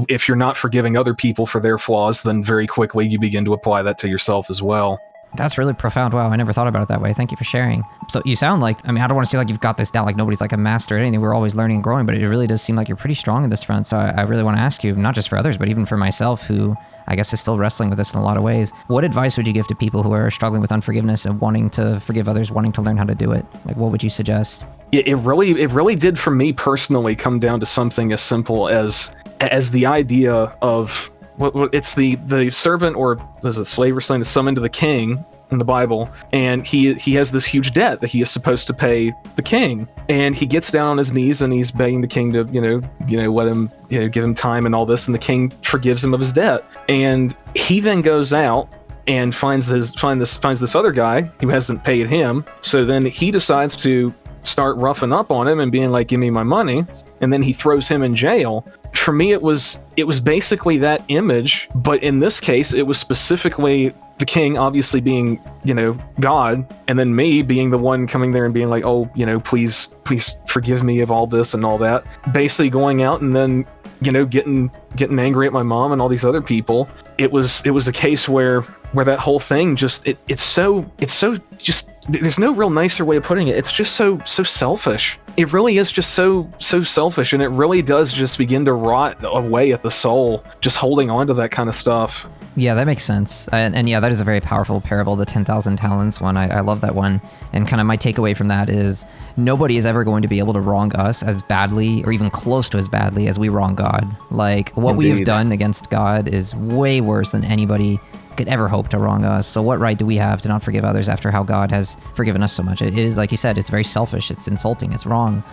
if you're not forgiving other people for their flaws, then very quickly you begin to apply that to yourself as well. That's really profound. Wow, I never thought about it that way. Thank you for sharing. So you sound like, I mean, I don't want to say like you've got this down, like nobody's like a master at anything. We're always learning and growing, but it really does seem like you're pretty strong in this front. So I really want to ask you, not just for others, but even for myself, who I guess is still wrestling with this in a lot of ways. What advice would you give to people who are struggling with unforgiveness and wanting to forgive others, wanting to learn how to do it? Like, what would you suggest? It really did for me personally come down to something as simple as the idea of, it's the servant, or was it slave or something, that's summoned to the king in the Bible, and he has this huge debt that he is supposed to pay the king, and he gets down on his knees and he's begging the king to let him, give him time and all this, and the king forgives him of his debt, and he then goes out and finds this other guy who hasn't paid him. So then he decides to start roughing up on him and being like, give me my money, and then he throws him in jail. For me, it was basically that image, but in this case, it was specifically the king obviously being, God, and then me being the one coming there and being like, oh, please forgive me of all this and all that. Basically going out and then, getting angry at my mom and all these other people. It was a case where that whole thing just, it's so just, there's no real nicer way of putting it. It's just so selfish. It really is just so selfish, and it really does just begin to rot away at the soul, just holding on to that kind of stuff. Yeah, that makes sense. And yeah, that is a very powerful parable, the 10,000 talents one. I love that one. And kind of my takeaway from that is nobody is ever going to be able to wrong us as badly or even close to as badly as we wrong God. Like, what we have done against God is way worse than anybody could ever hope to wrong us. So what right do we have to not forgive others after how God has forgiven us so much? It is, like you said, it's very selfish, it's insulting, it's wrong.